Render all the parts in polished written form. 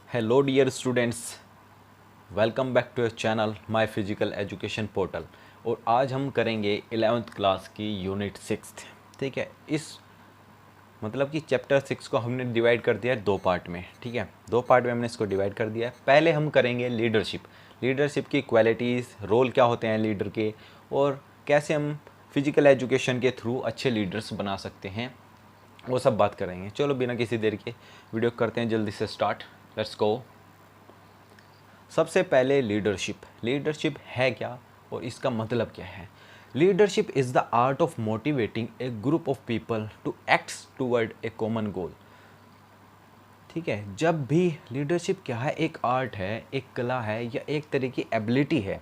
Hello dear students, welcome back to your channel my physical education portal. और आज हम करेंगे 11th क्लास की यूनिट 6। ठीक है, इस मतलब कि चैप्टर 6 को हमने डिवाइड कर दिया है दो पार्ट में। ठीक है, दो पार्ट में हमने इसको डिवाइड कर दिया है। पहले हम करेंगे लीडरशिप की क्वालिटीज़, रोल क्या होते हैं लीडर के, और कैसे हम फिजिकल एजुकेशन के थ्रू अच्छे लीडर्स बना सकते हैं, वो सब बात करेंगे। चलो बिना किसी देर के वीडियो करते हैं जल्दी से स्टार्ट। Let's go. सबसे पहले लीडरशिप है क्या और इसका मतलब क्या है। Leadership is the art of motivating a group of people to acts toward a common goal. ठीक है, जब भी लीडरशिप क्या है, एक आर्ट है, एक कला है, या एक तरह की एबिलिटी है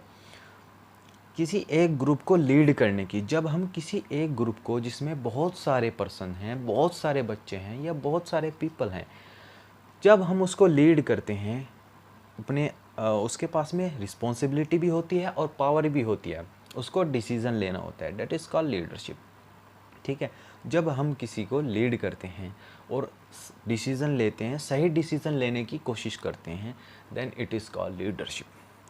किसी एक ग्रुप को लीड करने की। जब हम किसी एक ग्रुप को, जिसमें बहुत सारे पर्सन हैं, बहुत सारे बच्चे हैं या बहुत सारे पीपल हैं, जब हम उसको लीड करते हैं, अपने उसके पास में रिस्पॉन्सिबिलिटी भी होती है और पावर भी होती है, उसको डिसीज़न लेना होता है, डेट इज़ कॉल्ड लीडरशिप। ठीक है, जब हम किसी को लीड करते हैं और डिसीज़न लेते हैं, सही डिसीज़न लेने की कोशिश करते हैं, then it is called leadership.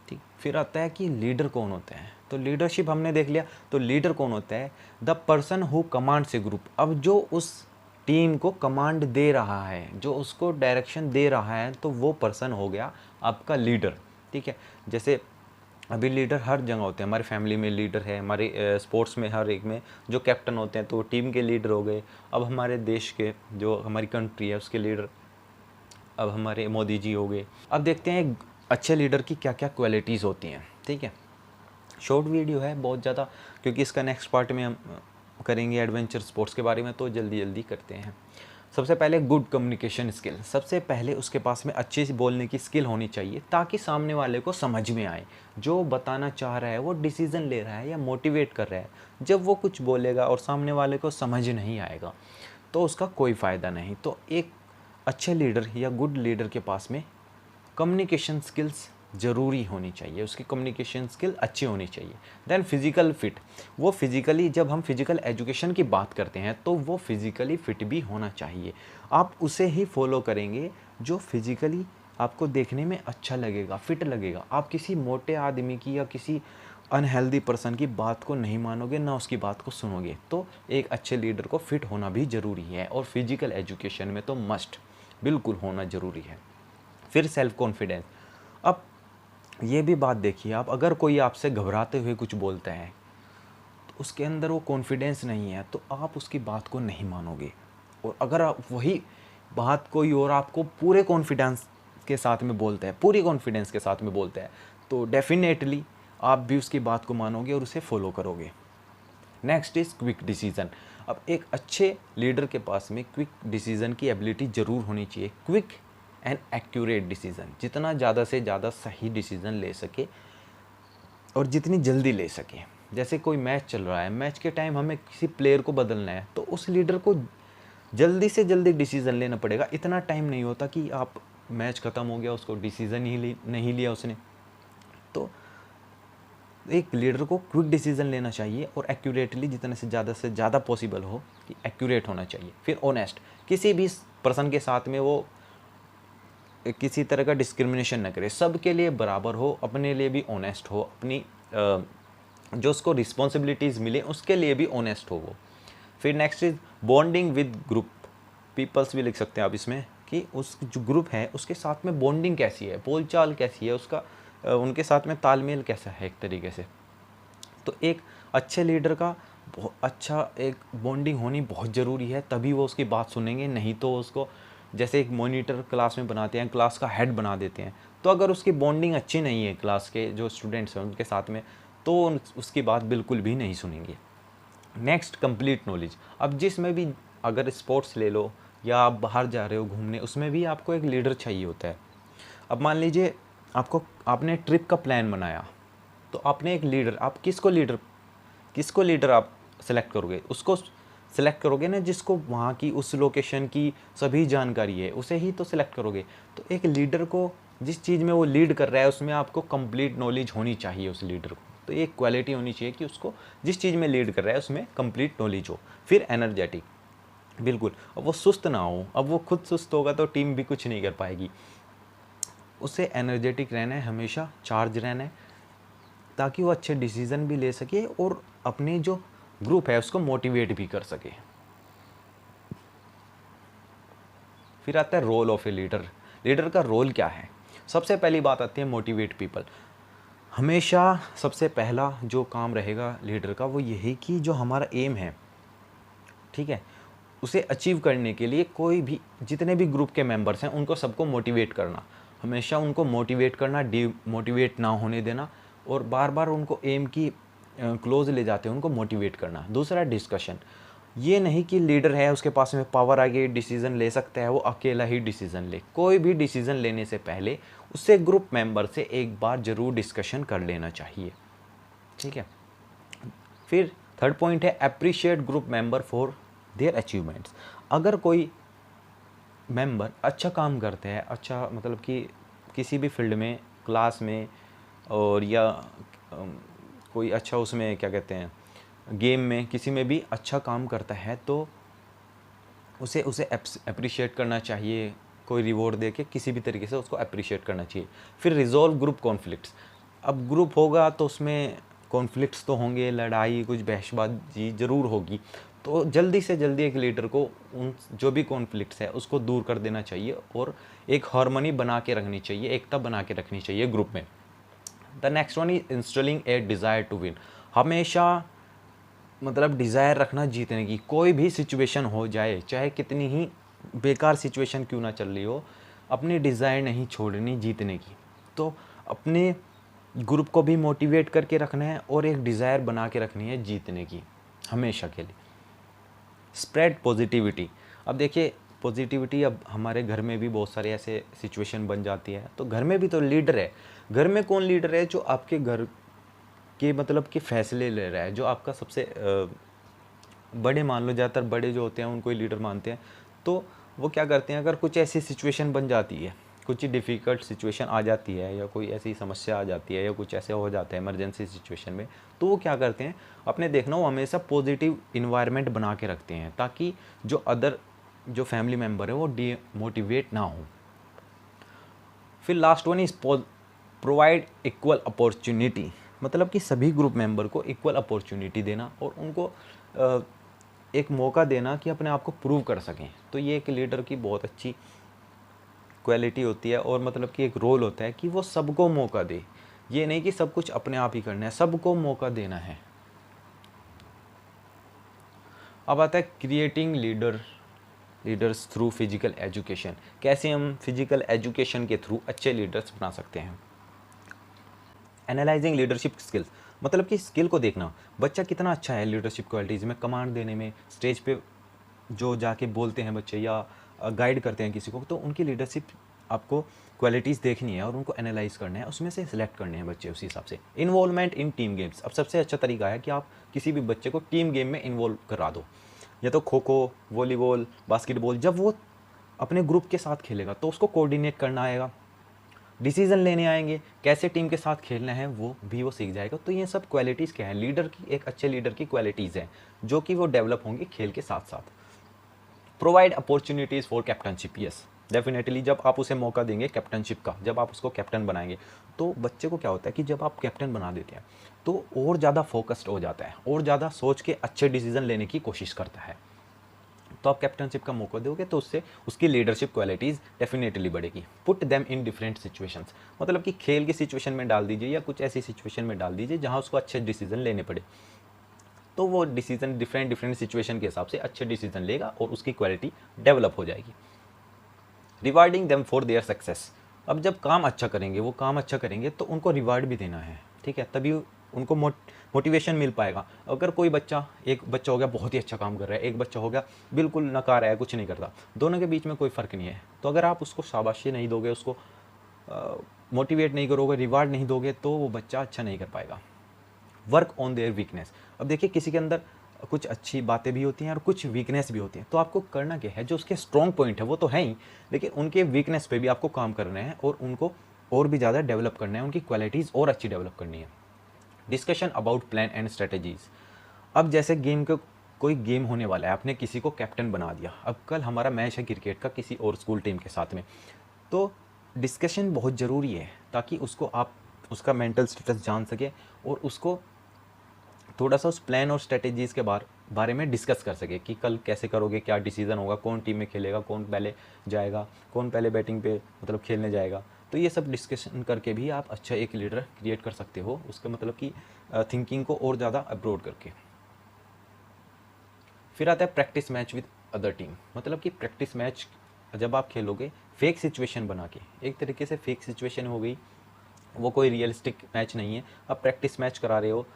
ठीक, फिर आता है कि लीडर कौन होता है। तो लीडरशिप हमने देख लिया, तो लीडर कौन होता है, the person who commands A group. अब जो उस टीम को कमांड दे रहा है, जो उसको डायरेक्शन दे रहा है, तो वो पर्सन हो गया आपका लीडर। ठीक है, जैसे अभी लीडर हर जगह होते हैं, हमारी फैमिली में लीडर है, हमारे स्पोर्ट्स में हर एक में जो कैप्टन होते हैं तो वो टीम के लीडर हो गए। अब हमारे देश के, जो हमारी कंट्री है, उसके लीडर अब हमारे मोदी जी हो गए। अब देखते हैं अच्छे लीडर की क्या क्या क्वालिटीज़ होती हैं। ठीक है, शॉर्ट वीडियो है बहुत ज़्यादा, क्योंकि इसका नेक्स्ट पार्ट में हम करेंगे एडवेंचर स्पोर्ट्स के बारे में, तो जल्दी जल्दी करते हैं। सबसे पहले गुड कम्युनिकेशन स्किल। सबसे पहले उसके पास में अच्छे से बोलने की स्किल होनी चाहिए, ताकि सामने वाले को समझ में आए जो बताना चाह रहा है, वो डिसीज़न ले रहा है या मोटिवेट कर रहा है। जब वो कुछ बोलेगा और सामने वाले को समझ नहीं आएगा तो उसका कोई फ़ायदा नहीं। तो एक अच्छे लीडर या गुड लीडर के पास में कम्युनिकेशन स्किल्स ज़रूरी होनी चाहिए, उसकी कम्युनिकेशन स्किल अच्छी होनी चाहिए। देन फिज़िकल फिट, वो फिज़िकली, जब हम फिज़िकल एजुकेशन की बात करते हैं तो वो फिज़िकली फिट भी होना चाहिए। आप उसे ही फॉलो करेंगे जो फिज़िकली आपको देखने में अच्छा लगेगा, फिट लगेगा। आप किसी मोटे आदमी की या किसी अनहेल्दी पर्सन की बात को नहीं मानोगे, ना उसकी बात को सुनोगे। तो एक अच्छे लीडर को फिट होना भी ज़रूरी है, और फिज़िकल एजुकेशन में तो मस्ट बिल्कुल होना ज़रूरी है। फिर सेल्फ कॉन्फिडेंस। अब ये भी बात देखिए आप, अगर कोई आपसे घबराते हुए कुछ बोलता है तो उसके अंदर वो कॉन्फिडेंस नहीं है, तो आप उसकी बात को नहीं मानोगे। और अगर आप वही बात कोई और आपको पूरे कॉन्फिडेंस के साथ में बोलता है, पूरी कॉन्फिडेंस के साथ में बोलता है, तो डेफिनेटली आप भी उसकी बात को मानोगे और उसे फॉलो करोगे। Next is quick decision. अब एक अच्छे लीडर के पास में क्विक डिसीज़न की एबिलिटी ज़रूर होनी चाहिए। क्विक एंड एक्यूरेट डिसीज़न, जितना ज़्यादा से ज़्यादा सही डिसीज़न ले सके और जितनी जल्दी ले सके। जैसे कोई मैच चल रहा है, मैच के टाइम हमें किसी प्लेयर को बदलना है, तो उस लीडर को जल्दी से जल्दी डिसीज़न लेना पड़ेगा। इतना टाइम नहीं होता कि आप मैच ख़त्म हो गया, उसको डिसीज़न ही नहीं लिया उसने। तो एक लीडर को क्विक डिसीजन लेना चाहिए, और एक्यूरेटली, जितने से ज़्यादा पॉसिबल हो कि एक्यूरेट होना चाहिए। फिर ऑनेस्ट, किसी भी पर्सन के साथ में वो किसी तरह का डिस्क्रिमिनेशन न करे, सबके लिए बराबर हो, अपने लिए भी ऑनेस्ट हो, अपनी जो उसको रिस्पॉन्सिबिलिटीज़ मिले उसके लिए भी ऑनेस्ट हो वो। फिर next is bonding with group peoples, भी लिख सकते हैं आप इसमें, कि उस जो ग्रुप है उसके साथ में बॉन्डिंग कैसी है, बोलचाल कैसी है, उसका उनके साथ में तालमेल कैसा है एक तरीके से। तो एक अच्छे लीडर का बहुत अच्छा एक बॉन्डिंग होनी बहुत ज़रूरी है, तभी वो उसकी बात सुनेंगे। नहीं तो उसको, जैसे एक मॉनिटर क्लास में बनाते हैं, क्लास का हेड बना देते हैं, तो अगर उसकी बॉन्डिंग अच्छी नहीं है क्लास के जो स्टूडेंट्स हैं उनके साथ में, तो उसकी बात बिल्कुल भी नहीं सुनेंगे। Next, complete knowledge. अब जिसमें भी, अगर स्पोर्ट्स ले लो या आप बाहर जा रहे हो घूमने, उसमें भी आपको एक लीडर चाहिए होता है। अब मान लीजिए आपने ट्रिप का प्लान बनाया, तो आपने एक लीडर, आप किसको लीडर आप सेलेक्ट करोगे, उसको सेलेक्ट करोगे ना जिसको वहाँ की, उस लोकेशन की सभी जानकारी है, उसे ही तो सेलेक्ट करोगे। तो एक लीडर को जिस चीज़ में वो लीड कर रहा है उसमें आपको कंप्लीट नॉलेज होनी चाहिए उस लीडर को। तो ये क्वालिटी होनी चाहिए कि उसको जिस चीज़ में लीड कर रहा है उसमें कंप्लीट नॉलेज हो। फिर एनर्जेटिक, बिल्कुल, अब वो सुस्त ना हो। अब वो खुद सुस्त होगा तो टीम भी कुछ नहीं कर पाएगी। उसे एनर्जेटिक रहना है, हमेशा चार्ज रहना है, ताकि वो अच्छे डिसीज़न भी ले सके और अपने जो ग्रुप है उसको मोटिवेट भी कर सके। फिर आता है role of a leader. Leader का रोल क्या है? सबसे पहली बात आती है मोटिवेट पीपल। हमेशा सबसे पहला जो काम रहेगा लीडर का वो यही कि जो हमारा एम है, ठीक है, उसे अचीव करने के लिए कोई भी जितने भी ग्रुप के मेंबर्स हैं उनको सबको मोटिवेट करना, हमेशा उनको मोटिवेट करना, डीमोटिवेट ना होने देना, और बार बार उनको एम की क्लोज ले जाते हैं उनको मोटिवेट करना। दूसरा डिस्कशन, ये नहीं कि लीडर है उसके पास में पावर आ गई, डिसीज़न ले सकता है, वो अकेला ही डिसीज़न ले। कोई भी डिसीज़न लेने से पहले उससे ग्रुप मेंबर से एक बार ज़रूर डिस्कशन कर लेना चाहिए, ठीक है। फिर थर्ड पॉइंट है appreciate group member for their achievements. अगर कोई मेंबर अच्छा काम करते हैं, अच्छा मतलब कि किसी भी फील्ड में, क्लास में, और या कोई अच्छा उसमें क्या कहते हैं गेम में, किसी में भी अच्छा काम करता है, तो उसे उसे अप्रिशिएट करना चाहिए, कोई रिवॉर्ड दे के किसी भी तरीके से उसको अप्रिशिएट करना चाहिए। फिर रिजॉल्व ग्रुप कॉन्फ्लिक्ट्स। अब ग्रुप होगा तो उसमें कॉन्फ्लिक्ट्स तो होंगे, लड़ाई, कुछ बहसबाजी ज़रूर होगी, तो जल्दी से जल्दी एक लीडर को उन जो भी कॉन्फ्लिक्ट्स है उसको दूर कर देना चाहिए और एक हार्मनी बना के रखनी चाहिए, एकता बना के रखनी चाहिए ग्रुप में। The next one is installing a desire to win. हमेशा मतलब डिज़ायर रखना जीतने की, कोई भी सिचुएशन हो जाए, चाहे कितनी ही बेकार सिचुएशन क्यों ना चल रही हो, अपनी डिज़ायर नहीं छोड़नी जीतने की। तो अपने ग्रुप को भी मोटिवेट करके रखना है और एक डिज़ायर बना के रखनी है जीतने की हमेशा के लिए। Spread positivity. अब देखिए पॉजिटिविटी, अब हमारे घर में भी बहुत सारे ऐसे सिचुएशन बन जाती है, तो घर में भी तो लीडर है। घर में कौन लीडर है? जो आपके घर के मतलब कि फ़ैसले ले रहा है, जो आपका सबसे बड़े, मान लो ज़्यादातर बड़े जो होते हैं उनको ही लीडर मानते हैं। तो वो क्या करते हैं, अगर कुछ ऐसी सिचुएशन बन जाती है, कुछ डिफ़िकल्ट सिचुएशन आ जाती है, या कोई ऐसी समस्या आ जाती है, या कुछ ऐसे हो जाता है इमरजेंसी सिचुएशन में, तो वो क्या करते हैं, अपने देखना वो हमेशा पॉजिटिव इन्वायरमेंट बना के रखते हैं, ताकि जो अदर जो फैमिली मेम्बर है वो डीमोटिवेट ना हो। फिर last one is provide equal opportunity. मतलब कि सभी ग्रुप मेंबर को इक्वल अपॉर्चुनिटी देना और उनको एक मौका देना कि अपने आप को प्रूव कर सकें। तो ये एक लीडर की बहुत अच्छी क्वालिटी होती है, और मतलब कि एक रोल होता है कि वो सबको मौका दे। ये नहीं कि सब कुछ अपने आप ही करना है, सबको मौका देना है। अब आता है creating leaders through physical education. कैसे हम फिजिकल एजुकेशन के थ्रू अच्छे लीडर्स बना सकते हैं। एनालाइजिंग लीडरशिप स्किल्स, मतलब कि स्किल को देखना, बच्चा कितना अच्छा है लीडरशिप क्वालिटीज़ में, कमांड देने में, स्टेज पे जो जाके बोलते हैं बच्चे या गाइड करते हैं किसी को, तो उनकी लीडरशिप आपको क्वालिटीज़ देखनी है और उनको एनालाइज करना है, उसमें से सिलेक्ट करने हैं बच्चे उसी हिसाब से। Involvement in team games. अब सबसे अच्छा तरीका है कि आप किसी भी बच्चे को टीम गेम में इन्वॉल्व करा दो, या तो खो खो, वॉलीबॉल, बास्केटबॉल। जब वो अपने ग्रुप के साथ खेलेगा तो उसको कोऑर्डिनेट करना आएगा, डिसीजन लेने आएंगे, कैसे टीम के साथ खेलना है वो भी वो सीख जाएगा। तो ये सब क्वालिटीज़ क्या है, लीडर की, एक अच्छे लीडर की क्वालिटीज़ हैं जो कि वो डेवलप होंगी खेल के साथ साथ। Provide opportunities for captaincy. Yes, definitely जब आप उसे मौका देंगे कैप्टनशिप का, जब आप उसको कैप्टन बनाएंगे, तो बच्चे को क्या होता है कि जब आप कैप्टन बना देते हैं तो और ज़्यादा फोकस्ड हो जाता है, और ज़्यादा सोच के अच्छे डिसीजन लेने की कोशिश करता है। तो आप कैप्टनशिप का मौका दोगे तो उससे उसकी लीडरशिप क्वालिटीज़ डेफिनेटली बढ़ेगी। Put them in different situations, मतलब कि खेल की सिचुएशन में डाल दीजिए या कुछ ऐसी सिचुएशन में डाल दीजिए जहां उसको अच्छे डिसीजन लेने पड़े, तो वो डिसीजन डिफरेंट सिचुएशन के हिसाब से अच्छे डिसीजन लेगा और उसकी क्वालिटी डेवलप हो जाएगी। Rewarding them for their success. अब जब काम अच्छा करेंगे, वो काम अच्छा करेंगे तो उनको रिवार्ड भी देना है, ठीक है, तभी उनको मोटिवेशन मिल पाएगा। अगर कोई बच्चा, एक बच्चा हो गया बहुत ही अच्छा काम कर रहा है, एक बच्चा हो गया बिल्कुल नकार है, कुछ नहीं करता, दोनों के बीच में कोई फ़र्क नहीं है, तो अगर आप उसको शाबाशी नहीं दोगे, उसको मोटिवेट नहीं करोगे, रिवार्ड नहीं दोगे, तो वो बच्चा अच्छा नहीं कर पाएगा। Work on their weakness. अब देखिए किसी के अंदर कुछ अच्छी बातें भी होती हैं और कुछ वीकनेस भी होती हैं, तो आपको करना क्या है, जो उसके स्ट्रॉन्ग पॉइंट है वो तो है ही, लेकिन उनके वीकनेस पे भी आपको काम करना है और उनको और भी ज़्यादा डेवलप करना है, उनकी क्वालिटीज़ और अच्छी डेवलप करनी है। Discussion about plan and strategies. अब जैसे गेम का कोई गेम होने वाला है, आपने किसी को कैप्टन बना दिया, अब कल हमारा मैच है क्रिकेट का किसी और स्कूल टीम के साथ में, तो डिस्कशन बहुत ज़रूरी है ताकि उसको आप उसका मेंटल स्टेटस जान सके और उसको थोड़ा सा उस प्लान और स्ट्रेटेजीज़ के बारे में डिस्कस कर सके कि कल कैसे करोगे, क्या डिसीजन होगा, कौन टीम में खेलेगा, कौन पहले जाएगा, कौन पहले बैटिंग पे मतलब खेलने जाएगा। तो ये सब डिस्कशन करके भी आप अच्छा एक लीडर क्रिएट कर सकते हो, उसका मतलब कि थिंकिंग को और ज़्यादा अप्रोड करके। फिर आता है practice match with other team. मतलब कि प्रैक्टिस मैच जब आप खेलोगे फेक सिचुएशन बना के, एक तरीके से फेक सिचुएशन हो गई, वो कोई रियलिस्टिक मैच नहीं है। आप प्रैक्टिस मैच करा रहे हो,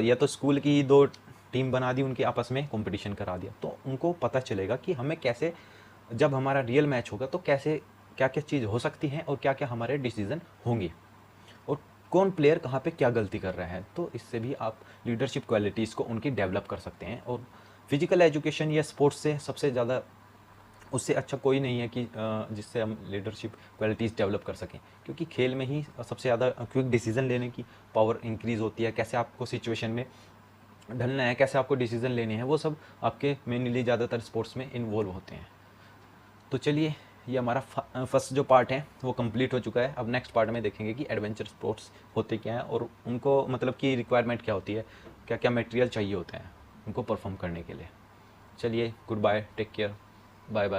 या तो स्कूल की 2 टीम बना दी, उनके आपस में कंपटीशन करा दिया, तो उनको पता चलेगा कि हमें कैसे, जब हमारा रियल मैच होगा तो कैसे क्या क्या चीज़ हो सकती हैं और क्या क्या हमारे डिसीजन होंगे और कौन प्लेयर कहाँ पे क्या गलती कर रहा है। तो इससे भी आप लीडरशिप क्वालिटीज़ को उनकी डेवलप कर सकते हैं। और फिजिकल एजुकेशन या स्पोर्ट्स से सबसे ज़्यादा, उससे अच्छा कोई नहीं है कि जिससे हम लीडरशिप क्वालिटीज़ डेवलप कर सकें, क्योंकि खेल में ही सबसे ज़्यादा क्विक डिसीजन लेने की पावर इंक्रीज़ होती है। कैसे आपको सिचुएशन में ढलना है, कैसे आपको डिसीजन लेने हैं, वो सब आपके मेनली ज़्यादातर स्पोर्ट्स में इन्वॉल्व होते हैं। तो चलिए, ये हमारा फर्स्ट जो पार्ट है वो कंप्लीट हो चुका है। अब नेक्स्ट पार्ट में देखेंगे कि एडवेंचर स्पोर्ट्स होते क्या हैं और उनको मतलब कि रिक्वायरमेंट क्या होती है, क्या क्या मटेरियल चाहिए होते हैं उनको परफॉर्म करने के लिए। चलिए, good bye, take care, bye bye.